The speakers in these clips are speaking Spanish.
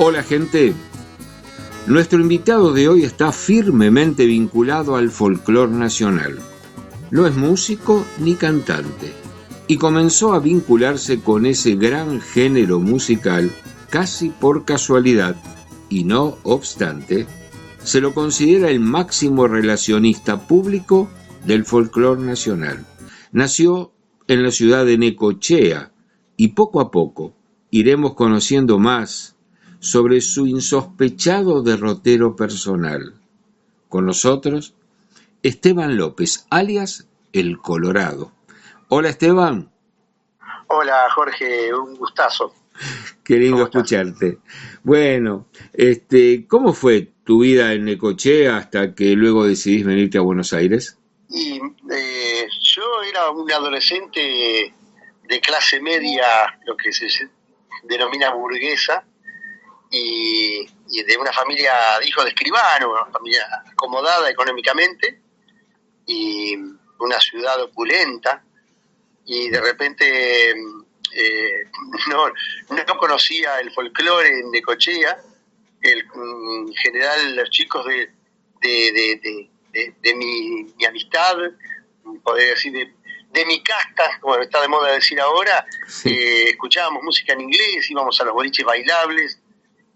Hola gente, nuestro invitado de hoy está firmemente vinculado al folclore nacional. No es músico ni cantante y comenzó a vincularse con ese gran género musical casi por casualidad y no obstante, se lo considera el máximo relacionista público del folclore nacional. Nació en la ciudad de Necochea y poco a poco iremos conociendo más sobre su insospechado derrotero personal. Con nosotros, Esteban López, alias El Colorado. Hola Esteban. Hola Jorge, un gustazo. Qué lindo escucharte. Bueno, ¿cómo fue tu vida en Necochea hasta que luego decidís venirte a Buenos Aires? Y yo era un adolescente de clase media, lo que se denomina burguesa, y de una familia, hijo de escribano, una familia acomodada económicamente, y una ciudad opulenta, y de repente no conocía el folclore en Necochea. En general los chicos de mi amistad, poder decir de mi casta, como está de moda decir ahora, sí. Escuchábamos música en inglés, íbamos a los boliches bailables,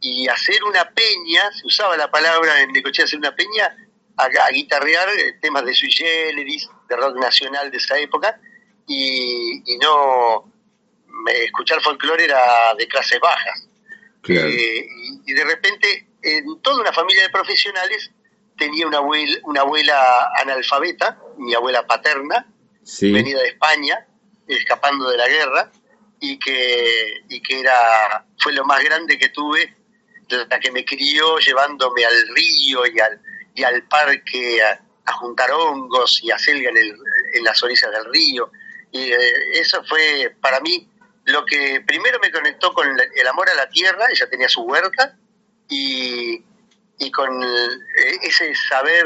y hacer una peña, se usaba la palabra en Necochea, hacer una peña, a guitarrear temas de sui generis, de rock nacional de esa época, y no escuchar folclore era de clases bajas. Claro. Y de repente, en toda una familia de profesionales, tenía una abuela analfabeta, mi abuela paterna, sí, venida de España, escapando de la guerra, y que fue lo más grande que tuve, la que me crió llevándome al río y al parque a juntar hongos y a selga en las orillas del río. Y eso fue para mí lo que primero me conectó con el amor a la tierra. Ella tenía su huerta, y con ese saber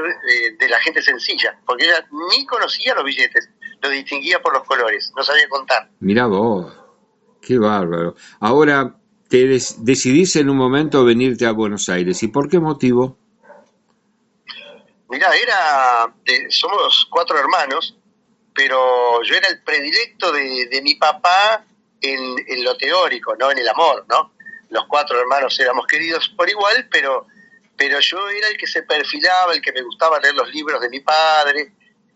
de la gente sencilla, porque ella ni conocía los billetes, los distinguía por los colores, no sabía contar. Mirá vos, qué bárbaro. Ahora te decidís en un momento venirte a Buenos Aires, ¿y por qué motivo? Mirá, somos 4 hermanos, pero yo era el predilecto de mi papá en lo teórico, no en el amor, ¿no? Los 4 hermanos éramos queridos por igual, pero yo era el que se perfilaba, el que me gustaba leer los libros de mi padre,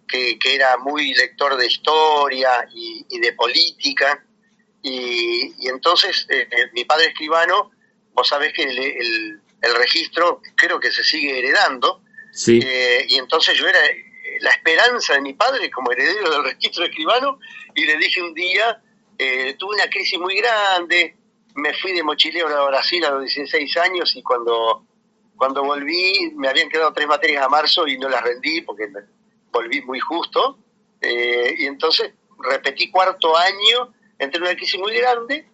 que era muy lector de historia y de política, y entonces mi padre escribano, vos sabés que el registro creo que se sigue heredando, sí. Y entonces yo era la esperanza de mi padre como heredero del registro escribano, y le dije un día, tuve una crisis muy grande, me fui de mochilero a Brasil a los 16 años, y cuando volví me habían quedado 3 materias a marzo y no las rendí porque volví muy justo, y entonces repetí 4º año, entré en una crisis muy grande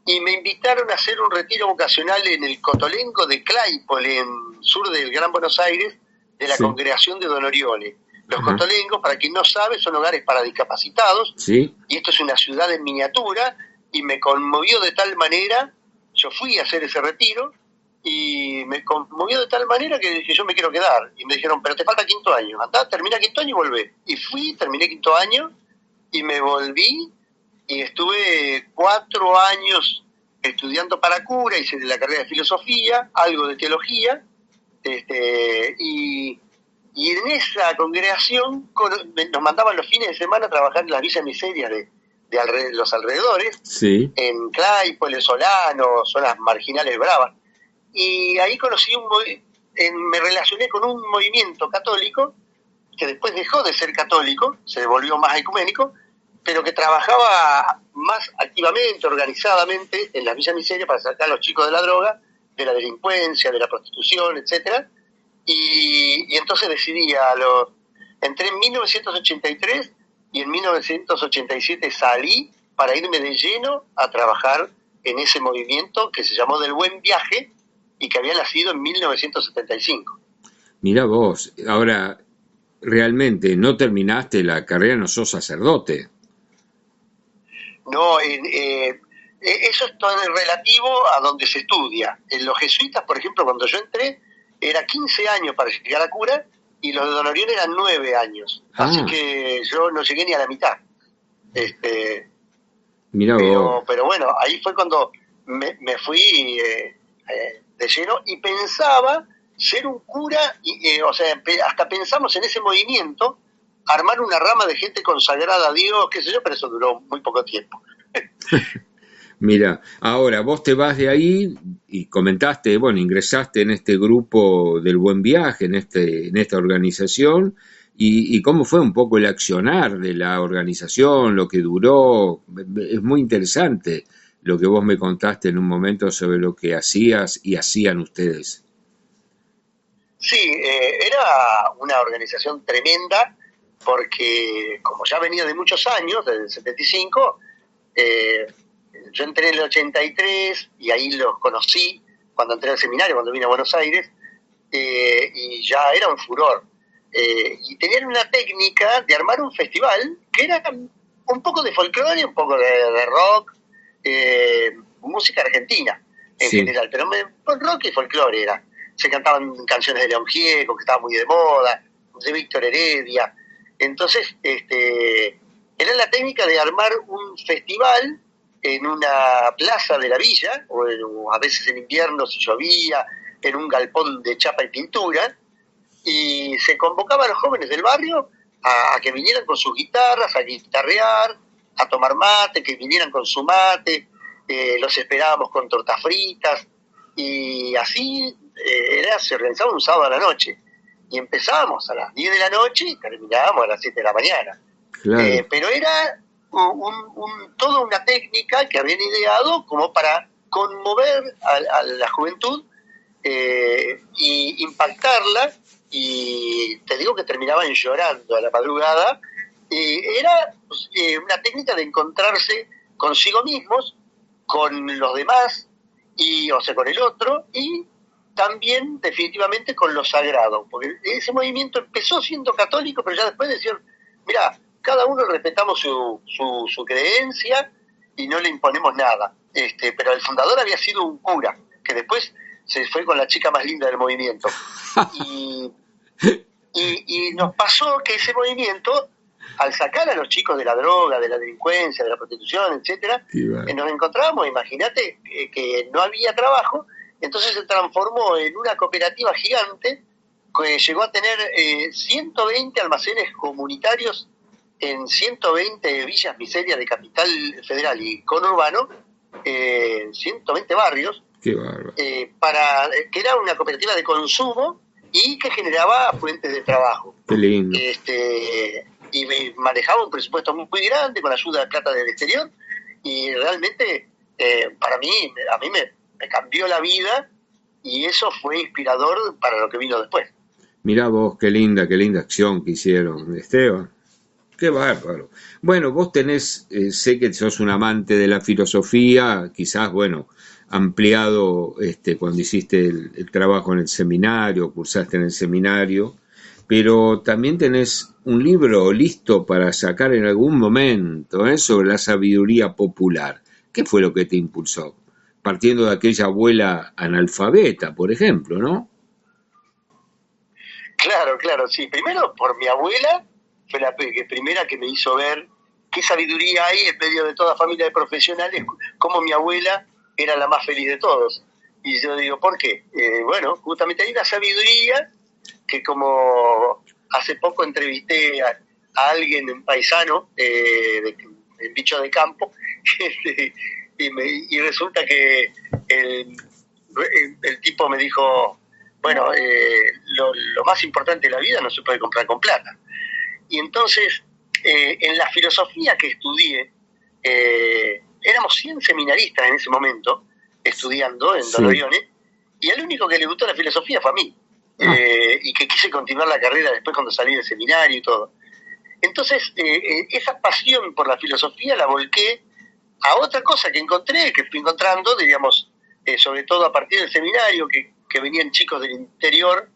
y me invitaron a hacer un retiro vocacional en el Cotolengo de Claypole, en sur del Gran Buenos Aires, de la congregación de Don Orione. Los Cotolengos, para quien no sabe, son hogares para discapacitados, sí. Y esto es una ciudad en miniatura, y me conmovió de tal manera, yo fui a hacer ese retiro, y me conmovió de tal manera que dije, yo me quiero quedar. Y me dijeron, pero te falta 5º año, andá, termina 5º año y volvé. Y fui, terminé 5º año, y me volví, y estuve 4 años estudiando para cura, hice la carrera de filosofía, algo de teología, y en esa congregación nos mandaban los fines de semana a trabajar en las villas miserias de los alrededores, sí. En Claypole, Solano, zonas marginales bravas. Y ahí conocí me relacioné con un movimiento católico que después dejó de ser católico, se volvió más ecuménico, pero que trabajaba más activamente, organizadamente en las villas miserias para sacar a los chicos de la droga, de la delincuencia, de la prostitución, etcétera. Y entonces decidí, entré en 1983 y en 1987 salí para irme de lleno a trabajar en ese movimiento que se llamó Del Buen Viaje y que había nacido en 1975. Mirá vos, ahora realmente no terminaste la carrera, no sos sacerdote. No, Eso es todo relativo a donde se estudia. En los jesuitas, por ejemplo, cuando yo entré, era 15 años para llegar a cura, y los de Don Orión eran 9 años. Así que yo no llegué ni a la mitad. Mirá vos. Pero bueno, ahí fue cuando me fui de lleno y pensaba ser un cura, o sea, hasta pensamos en ese movimiento, armar una rama de gente consagrada a Dios, qué sé yo, pero eso duró muy poco tiempo. Mira, ahora vos te vas de ahí y comentaste, bueno, ingresaste en este grupo del Buen Viaje, en esta organización, y cómo fue un poco el accionar de la organización, lo que duró. Es muy interesante lo que vos me contaste en un momento sobre lo que hacías y hacían ustedes. Sí, era una organización tremenda, porque como ya venía de muchos años, desde el 75, yo entré en el 83 y ahí los conocí cuando entré al seminario, cuando vine a Buenos Aires, y ya era un furor. Y tenían una técnica de armar un festival que era un poco de folclore, un poco de rock, música argentina en general, pero rock y folclore era. Se cantaban canciones de León Gieco, que estaba muy de moda, de Víctor Heredia. Entonces, era la técnica de armar un festival en una plaza de la villa, o a veces en invierno si llovía, en un galpón de chapa y pintura, y se convocaba a los jóvenes del barrio a que vinieran con sus guitarras, a guitarrear, a tomar mate, que vinieran con su mate, los esperábamos con tortas fritas, y así se organizaba un sábado a la noche, y empezábamos a las 10 de la noche y terminábamos a las 7 de la mañana. Claro. Pero era toda una técnica que habían ideado como para conmover a la juventud, y impactarla, y te digo que terminaban llorando a la madrugada. Era una técnica de encontrarse consigo mismos, con los demás, o sea, con el otro, y también definitivamente con lo sagrado, porque ese movimiento empezó siendo católico, pero ya después decían, mira, cada uno respetamos su creencia y no le imponemos nada. Pero el fundador había sido un cura, que después se fue con la chica más linda del movimiento. Y nos pasó que ese movimiento, al sacar a los chicos de la droga, de la delincuencia, de la prostitución, etcétera, nos encontrábamos, imagínate, que no había trabajo. Entonces se transformó en una cooperativa gigante que llegó a tener 120 almacenes comunitarios en 120 villas miserias de Capital Federal y conurbano, 120 barrios, que era una cooperativa de consumo y que generaba fuentes de trabajo. Qué lindo. Y manejaba un presupuesto muy grande con ayuda de plata del exterior, y realmente para mí, a mí me cambió la vida, y eso fue inspirador para lo que vino después. Mirá vos, qué linda acción que hicieron, Esteban. Qué bárbaro. Bueno, vos tenés, sé que sos un amante de la filosofía, quizás, bueno, ampliado cuando hiciste el trabajo en el seminario, cursaste en el seminario, pero también tenés un libro listo para sacar en algún momento, sobre la sabiduría popular. ¿Qué fue lo que te impulsó? Partiendo de aquella abuela analfabeta, por ejemplo, ¿no? Claro, sí. Primero, por mi abuela, fue la primera que me hizo ver qué sabiduría hay en medio de toda familia de profesionales, como mi abuela era la más feliz de todos. Y yo digo, ¿por qué? Bueno, justamente hay una sabiduría que, como hace poco entrevisté a alguien, un paisano, en Bicho de Campo, y resulta que el tipo me dijo, bueno, lo más importante de la vida no se puede comprar con plata. Y entonces, en la filosofía que estudié, éramos 100 seminaristas en ese momento, estudiando en Don Orione, y el único que le gustó la filosofía fue a mí, y que quise continuar la carrera después cuando salí del seminario y todo. Entonces, esa pasión por la filosofía la volqué a otra cosa que fui encontrando, diríamos, sobre todo a partir del seminario, que venían chicos del interior,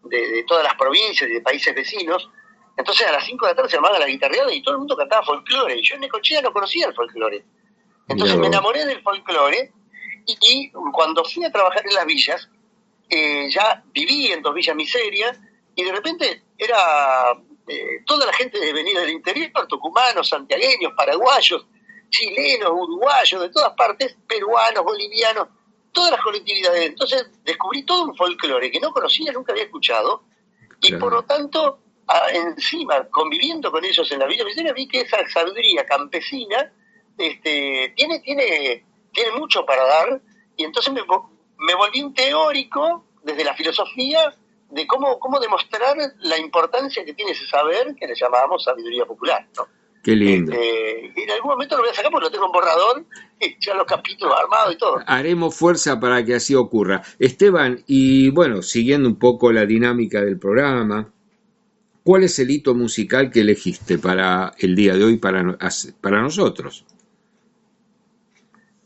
de todas las provincias y de países vecinos. Entonces a las 5 de la tarde se armaba la guitarreada y todo el mundo cantaba folclore. Y yo en Necochea no conocía el folclore. Entonces me enamoré del folclore y cuando fui a trabajar en las villas, ya viví en 2 villas miserias y de repente era toda la gente de venida del interior, tucumanos, santiagueños, paraguayos, chilenos, uruguayos, de todas partes, peruanos, bolivianos, todas las colectividades. Entonces descubrí todo un folclore que no conocía, nunca había escuchado, y por lo tanto, encima, conviviendo con ellos en la Villa Miseria, vi que esa sabiduría campesina tiene mucho para dar, y entonces me volví un teórico desde la filosofía de cómo demostrar la importancia que tiene ese saber que le llamábamos sabiduría popular, ¿no? Qué lindo. En algún momento lo voy a sacar porque lo tengo en borrador, ya los capítulos armados y todo. Haremos fuerza para que así ocurra. Esteban, y bueno, siguiendo un poco la dinámica del programa, ¿cuál es el hito musical que elegiste para el día de hoy para nosotros?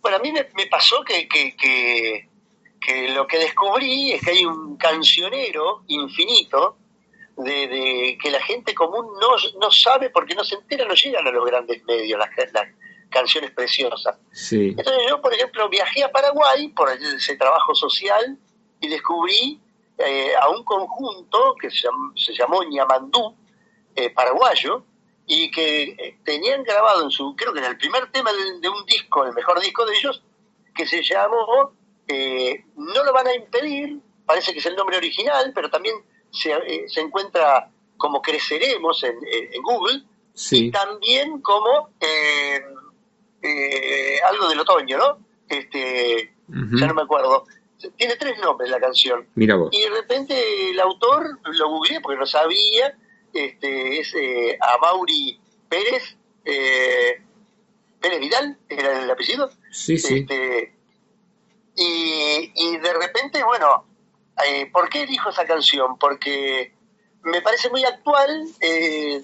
Bueno, a mí me pasó que lo que descubrí es que hay un cancionero infinito de que la gente común no sabe porque no se entera, no llegan a los grandes medios las canciones preciosas. Sí. Entonces yo, por ejemplo, viajé a Paraguay por ese trabajo social y descubrí a un conjunto que se llamó Ñamandú, paraguayo, y que tenían grabado creo que en el primer tema de un disco, el mejor disco de ellos, que se llamó No lo van a impedir, parece que es el nombre original, pero también se encuentra como Creceremos en Google, sí. Y también como algo del otoño, ¿no? Ya no me acuerdo. Tiene 3 nombres la canción. Mira vos. Y de repente el autor, lo googleé porque no sabía, es Amaury Pérez, Pérez Vidal, era el apellido. Sí, sí. Y de repente, bueno, ¿por qué elijo esa canción? Porque me parece muy actual,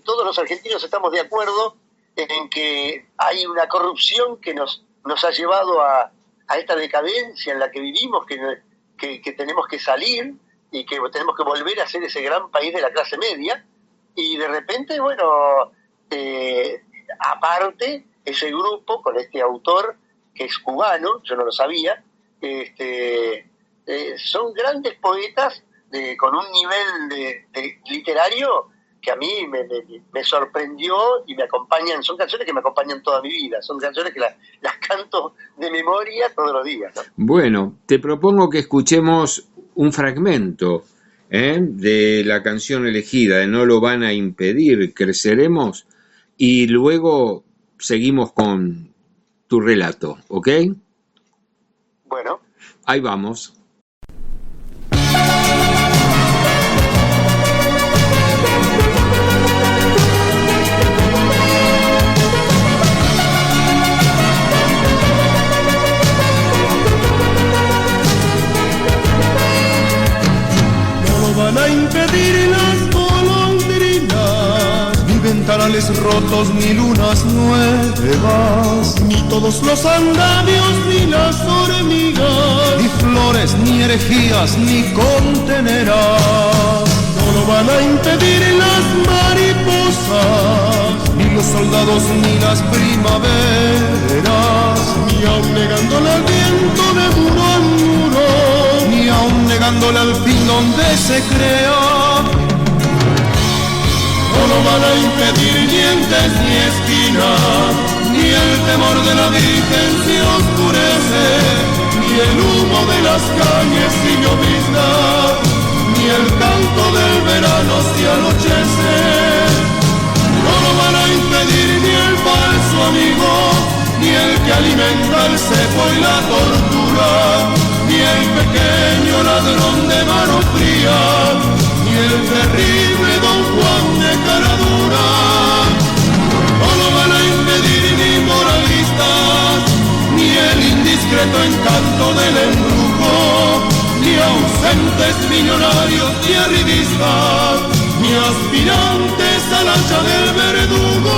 todos los argentinos estamos de acuerdo en que hay una corrupción que nos ha llevado a esta decadencia en la que vivimos, que tenemos que salir y que tenemos que volver a ser ese gran país de la clase media, y de repente, bueno, aparte, ese grupo con este autor que es cubano, yo no lo sabía, son grandes poetas con un nivel de literario que a mí me sorprendió y me acompañan. Son canciones que me acompañan toda mi vida, son canciones que las canto de memoria todos los días, ¿no? Bueno, te propongo que escuchemos un fragmento de la canción elegida, de No lo van a impedir, Creceremos, y luego seguimos con tu relato, ¿ok? Bueno. Ahí vamos. Van a impedir las golondrinas, ni ventanales rotos, ni lunas nuevas, ni todos los andamios, ni las hormigas, ni flores, ni herejías, ni conteneras. No lo van a impedir las mariposas, ni los soldados, ni las primaveras, ni aun negándole al viento de muro a muro, ni aun negándole al fin donde se crea. No lo van a impedir dientes ni esquinas, ni el temor de la Virgen se oscurece, ni el humo de las calles si llovizna, ni el canto del verano si anochece. No lo van a impedir ni el falso amigo, ni el que alimenta el cepo y la tortura, ni el pequeño ladrón de mano fría, ni el terrible Don Juan de cara dura. No lo van a impedir ni moralistas, ni el indiscreto encanto del embrujo, ni ausentes millonarios ni arribistas, ni aspirantes al hacha del verdugo.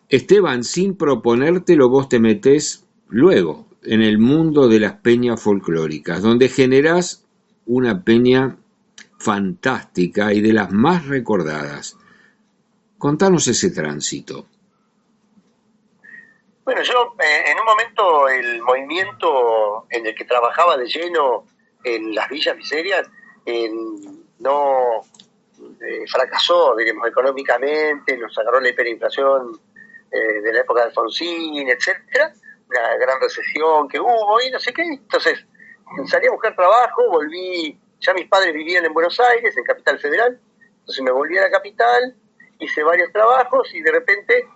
Esteban, sin proponértelo, vos te metés luego en el mundo de las peñas folclóricas, donde generás una peña fantástica y de las más recordadas. Contanos ese tránsito. Bueno, yo en un momento el movimiento en el que trabajaba de lleno en las villas miserias no fracasó, digamos, económicamente, nos agarró la hiperinflación de la época de Alfonsín, etcétera, una gran recesión que hubo y no sé qué. Entonces salí a buscar trabajo, volví, ya mis padres vivían en Buenos Aires, en Capital Federal, entonces me volví a la capital, hice varios trabajos y de repente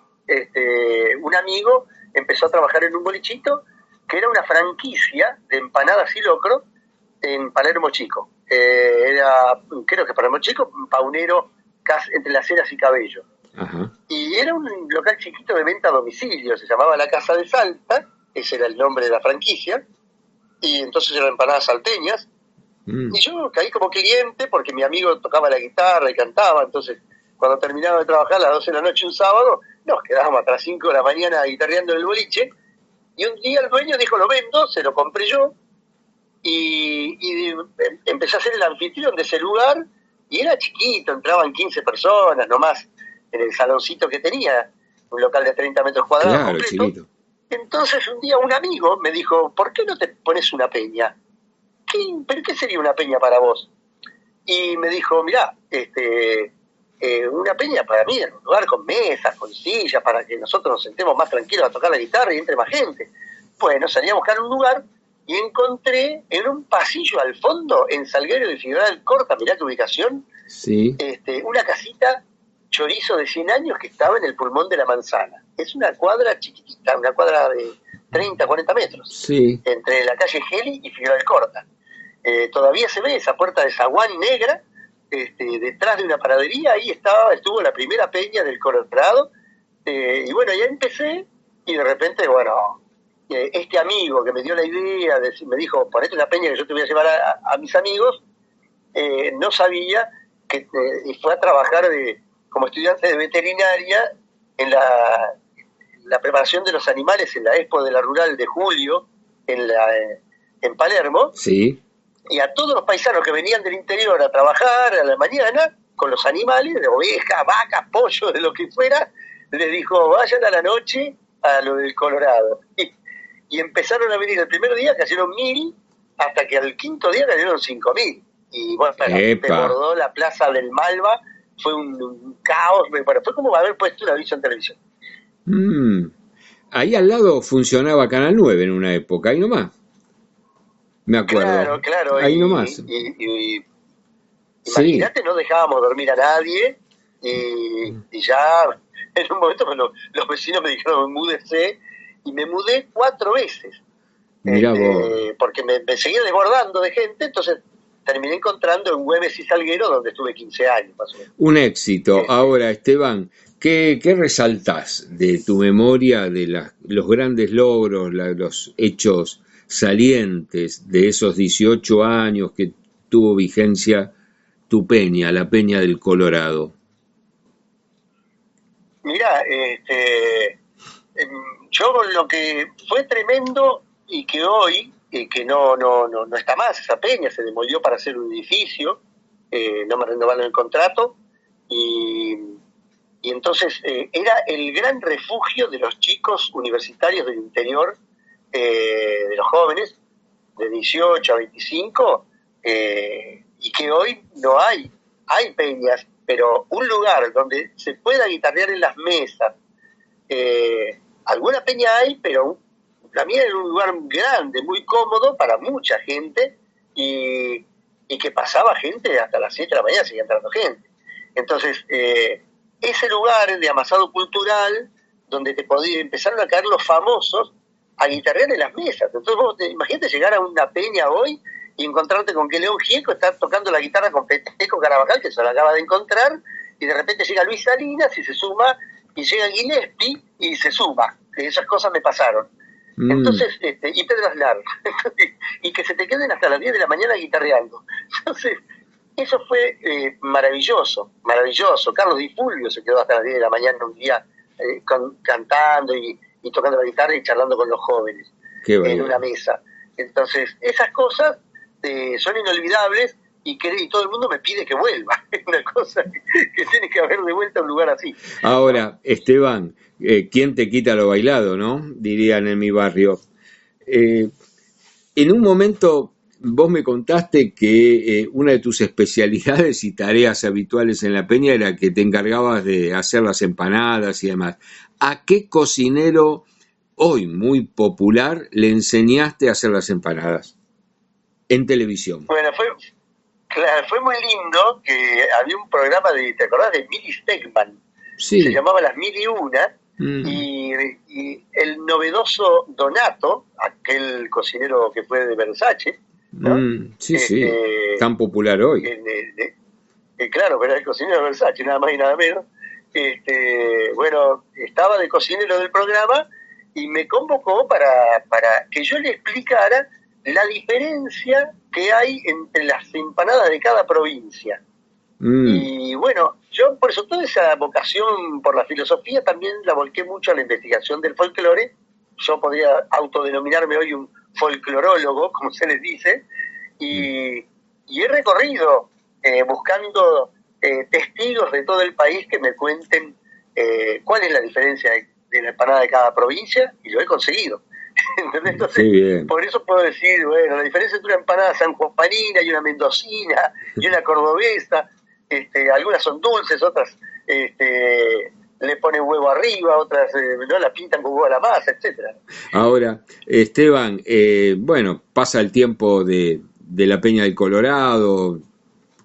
un amigo empezó a trabajar en un bolichito que era una franquicia de empanadas y locro en Palermo Chico. Era, creo que Palermo Chico, Paunero, entre Las Heras y Cabello. Ajá. Y era un local chiquito de venta a domicilio, se llamaba La Casa de Salta, ese era el nombre de la franquicia, y entonces eran empanadas salteñas. Y yo caí como cliente porque mi amigo tocaba la guitarra y cantaba, entonces cuando terminaba de trabajar a las 12 de la noche un sábado, nos quedábamos hasta las 5 de la mañana guitarreando en el boliche, y un día el dueño dijo, lo vendo, se lo compré yo, y empecé a ser el anfitrión de ese lugar, y era chiquito, entraban 15 personas nomás en el saloncito que tenía, un local de 30 metros cuadrados Claro, completo. chiquito. Entonces un día un amigo me dijo, ¿por qué no te pones una peña? ¿Pero qué sería una peña para vos? Y me dijo, mirá, una peña para mí en un lugar con mesas, con sillas, para que nosotros nos sentemos más tranquilos a tocar la guitarra y entre más gente. Bueno, salí a buscar un lugar y encontré en un pasillo al fondo, en Salguero de Figueroa Alcorta, mirá qué ubicación, Sí. una casita chorizo de 100 años que estaba en el Pulmón de la Manzana. Es una cuadra chiquitita, una cuadra de 30, 40 metros, Sí. entre la calle Geli y Figueroa Alcorta. Todavía se ve esa puerta de zaguán negra, detrás de una panadería, ahí estuvo la primera peña del Colorado, y bueno, ya empecé, y de repente, bueno, este amigo que me dio la idea, me dijo, ponete una peña que yo te voy a llevar a mis amigos, no sabía que y fue a trabajar como estudiante de veterinaria en la preparación de los animales en la Expo de la Rural de Julio, en Palermo. Sí. Y a todos los paisanos que venían del interior a trabajar a la mañana con los animales, de ovejas, vacas, pollo, de lo que fuera, les dijo, vayan a la noche a lo del Colorado. Y empezaron a venir el primer día, cayeron 1.000, hasta que al quinto día cayeron 5.000. Y bueno, desbordó la plaza del Malva, fue un caos, bueno, fue como haber puesto un aviso en televisión. Ahí al lado funcionaba Canal 9 en una época, ahí nomás. Me acuerdo. Claro. Ahí nomás. Imagínate, no dejábamos dormir a nadie y ya en un momento los vecinos me dijeron, múdese, y me mudé 4 veces. Mirá vos. Porque me seguía desbordando de gente, entonces terminé encontrando en Güemes y Salguero, donde estuve 15 años más o menos. Un éxito. Ahora, Esteban, ¿qué resaltás de tu memoria de los grandes logros, los hechos salientes de esos 18 años que tuvo vigencia tu peña, la Peña del Colorado? Mirá, yo lo que fue tremendo y que hoy, que no está más esa peña, se demolió para hacer un edificio, no me renovaron el contrato, y entonces era el gran refugio de los chicos universitarios del interior, de los jóvenes, de 18 a 25, y que hoy no hay peñas, pero un lugar donde se pueda guitarrear en las mesas. Alguna peña hay, pero la mía era un lugar grande, muy cómodo para mucha gente, y que pasaba gente hasta las 7 de la mañana, seguía entrando gente. Entonces, ese lugar de amasado cultural, donde empezaron a caer los famosos a guitarrear en las mesas. Entonces vos imagínate llegar a una peña hoy y encontrarte con que León Gieco está tocando la guitarra con Peteco Carabajal, que se lo acaba de encontrar, y de repente llega Luis Salinas y se suma, y llega Gillespie y se suma. Esas cosas me pasaron. Entonces, y Pedro Aznar, y que se te queden hasta las 10 de la mañana guitarreando. Entonces, eso fue maravilloso. Carlos Di Fulvio se quedó hasta las 10 de la mañana un día cantando y tocando la guitarra y charlando con los jóvenes en una mesa. Entonces, esas cosas son inolvidables, y todo el mundo me pide que vuelva. Es una cosa que tiene que haber de vuelta a un lugar así. Ahora, Esteban, ¿quién te quita lo bailado, no? Dirían en mi barrio. En un momento vos me contaste que una de tus especialidades y tareas habituales en la peña era que te encargabas de hacer las empanadas y demás. ¿A qué cocinero hoy muy popular le enseñaste a hacer las empanadas en televisión? Bueno, fue muy lindo que había un programa ¿te acordás de Mili Stegman? Sí. Se llamaba Las Mil y Una, y el novedoso Donato, aquel cocinero que fue de Versace, ¿no? Sí, tan popular hoy. Claro, pero era el cocinero de Versace, nada más y nada menos. Bueno, estaba de cocinero del programa y me convocó para que yo le explicara la diferencia que hay entre las empanadas de cada provincia. Y bueno, yo por eso toda esa vocación por la filosofía también la volqué mucho a la investigación del folclore. Yo podría autodenominarme hoy un folclorólogo, como se les dice, y he recorrido buscando testigos de todo el país que me cuenten cuál es la diferencia de la empanada de cada provincia, y lo he conseguido. Entonces, por eso puedo decir, bueno, la diferencia entre una empanada sanjuanina y una mendocina y una cordobesa, algunas son dulces, otras le ponen huevo arriba, otras no la pintan con huevo a la masa, etcétera. Ahora, Esteban, bueno, pasa el tiempo de la Peña del Colorado,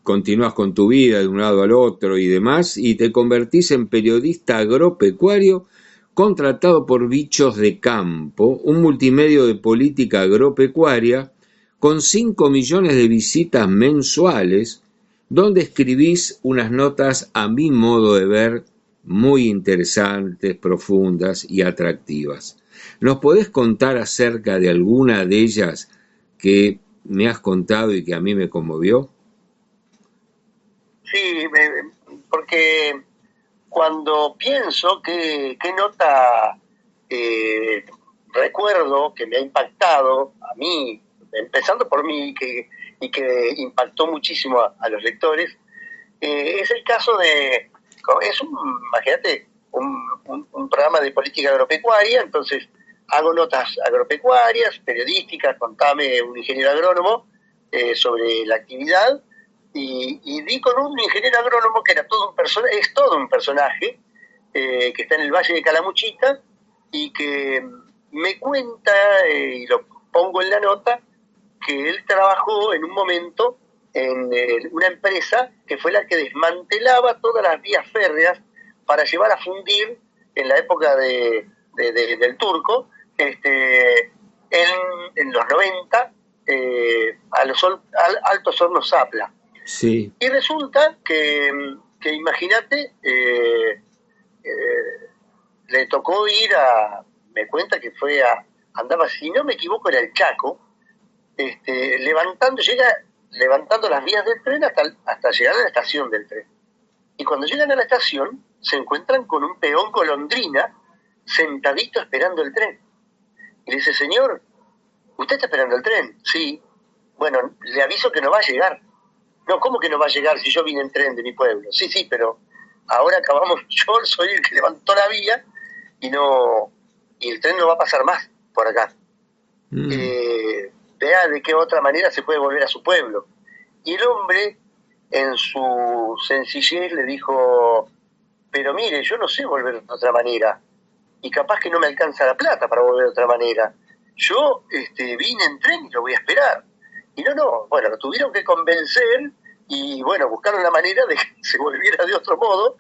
continúas con tu vida de un lado al otro y demás, y te convertís en periodista agropecuario contratado por Bichos de Campo, un multimedio de política agropecuaria con 5 millones de visitas mensuales, donde escribís unas notas, a mi modo de ver, muy interesantes, profundas y atractivas. ¿Nos podés contar acerca de alguna de ellas que me has contado y que a mí me conmovió? Sí, porque cuando pienso qué nota recuerdo que me ha impactado a mí, empezando por mí, y que impactó muchísimo a los lectores, es el caso imagínate, un programa de política agropecuaria. Entonces hago notas agropecuarias, periodísticas, contame un ingeniero agrónomo sobre la actividad, y di con un ingeniero agrónomo que era es todo un personaje, que está en el Valle de Calamuchita, y que me cuenta, y lo pongo en la nota, que él trabajó en un momento en una empresa que fue la que desmantelaba todas las vías férreas para llevar a fundir en la época del Turco, en los 90, a los Altos Hornos Zapla. Sí. Y resulta que imagínate, le tocó me cuenta que andaba, si no me equivoco, era el Chaco, levantando las vías del tren hasta llegar a la estación del tren. Y cuando llegan a la estación, se encuentran con un peón golondrina sentadito esperando el tren. Y le dice: señor, ¿usted está esperando el tren? Sí. Bueno, le aviso que no va a llegar. No, ¿cómo que no va a llegar si yo vine en tren de mi pueblo? Sí, pero ahora yo soy el que levantó la vía y el tren no va a pasar más por acá. Vea de qué otra manera se puede volver a su pueblo. Y el hombre, en su sencillez, le dijo: pero mire, yo no sé volver de otra manera, y capaz que no me alcanza la plata para volver de otra manera. Yo vine en tren y lo voy a esperar. Y bueno, lo tuvieron que convencer, y bueno, buscaron la manera de que se volviera de otro modo,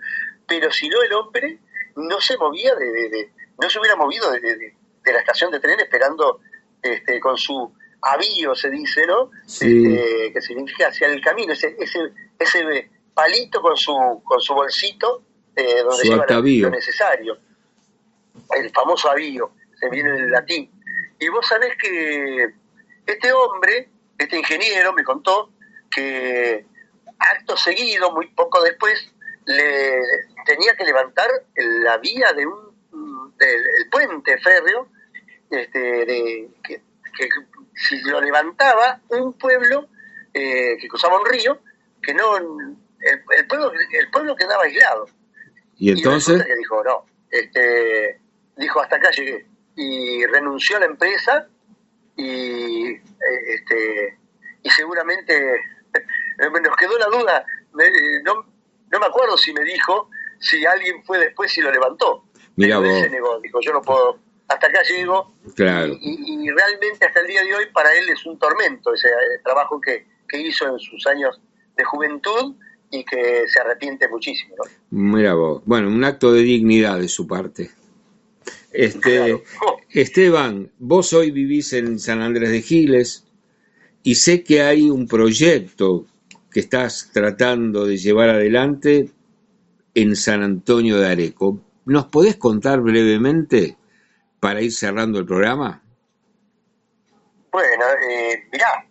pero si no, el hombre no se movía no se hubiera movido de la estación de tren esperando con su avío, se dice, ¿no? Sí. Que significa hacia el camino, ese palito con su bolsito, donde su lleva atavío. Lo necesario. El famoso avío, se viene del latín. Y vos sabés que este hombre, este ingeniero, me contó que acto seguido, muy poco después, le tenía que levantar la vía del puente férreo, que si lo levantaba, un pueblo que cruzaba un río, que no, el pueblo quedaba aislado. Y entonces que dijo, no, dijo, hasta acá llegué, y renunció a la empresa, y seguramente nos quedó la duda, no me acuerdo si me dijo si alguien fue después y lo levantó. Mira vos. Él se negó, dijo, yo no puedo, hasta acá llego. Claro. Y realmente hasta el día de hoy para él es un tormento ese trabajo que hizo en sus años de juventud y que se arrepiente muchísimo, ¿no? Mira vos. Bueno, un acto de dignidad de su parte. Claro. Esteban, vos hoy vivís en San Andrés de Giles y sé que hay un proyecto que estás tratando de llevar adelante en San Antonio de Areco. ¿Nos podés contar brevemente para ir cerrando el programa? Bueno, mirá,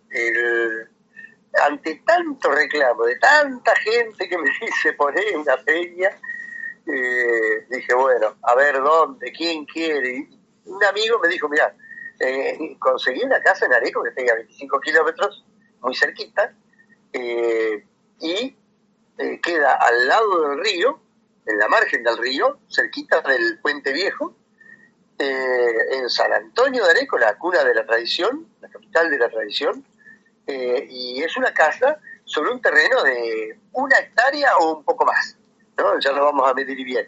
ante tanto reclamo de tanta gente que me dice poner una peña, dije, bueno, a ver dónde, quién quiere. Y un amigo me dijo, mirá, conseguí una casa en Areco que tenga 25 kilómetros, muy cerquita, y queda al lado del río, en la margen del río, cerquita del Puente Viejo, en San Antonio de Areco, la cuna de la tradición, la capital de la tradición, y es una casa sobre un terreno de 1 hectárea o un poco más, ¿no? Ya lo vamos a medir bien,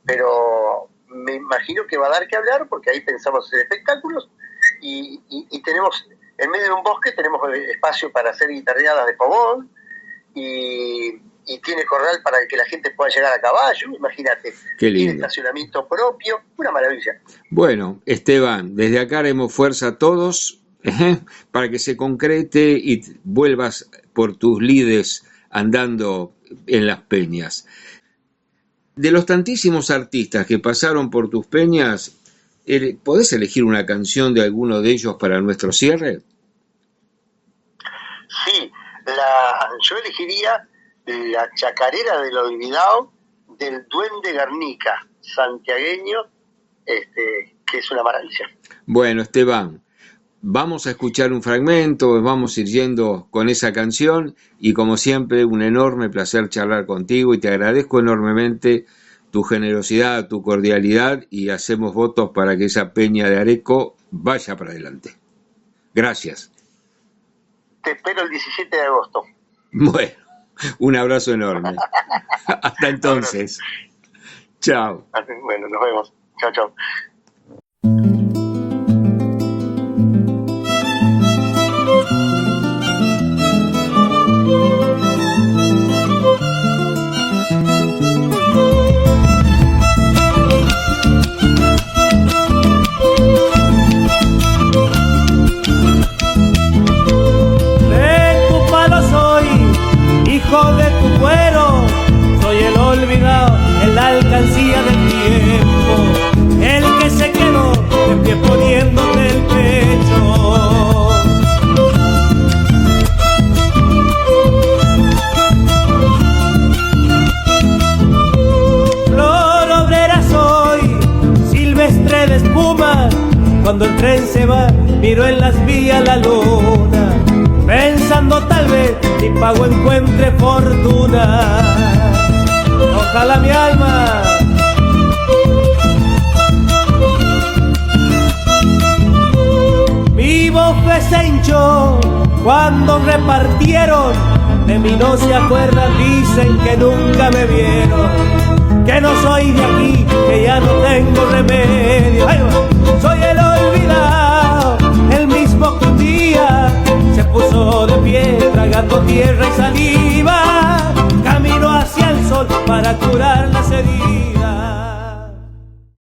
pero me imagino que va a dar que hablar porque ahí pensamos hacer espectáculos y tenemos, en medio de un bosque tenemos espacio para hacer guitarreadas de fogón y tiene corral para que la gente pueda llegar a caballo, imagínate. Qué lindo. Tiene estacionamiento propio, una maravilla. Bueno, Esteban, desde acá haremos fuerza a todos para que se concrete y vuelvas por tus lides andando en las peñas. De los tantísimos artistas que pasaron por tus peñas, ¿podés elegir una canción de alguno de ellos para nuestro cierre? Sí, yo elegiría La Chacarera del Olvidado del Duende Garnica, santiagueño, que es una maravilla. Bueno, Esteban, vamos a escuchar un fragmento, vamos a ir yendo con esa canción y como siempre un enorme placer charlar contigo y te agradezco enormemente tu generosidad, tu cordialidad y hacemos votos para que esa peña de Areco vaya para adelante. Gracias. Te espero el 17 de agosto. Bueno, un abrazo enorme. Hasta entonces. Chao. Bueno, nos vemos. Chao, chao. Hijo de tu cuero, soy el olvidado en la alcancía del tiempo, el que se quedó de pie poniéndote el pecho. Flor obrera soy, silvestre de espuma, cuando el tren se va, miro en las vías la luna, pensando tal vez mi pago encuentre fortuna. Ojalá mi alma mi bofe se hinchó cuando repartieron, de mí no se acuerdan, dicen que nunca me vieron, que no soy de aquí, que ya no tengo remedio. Ay, soy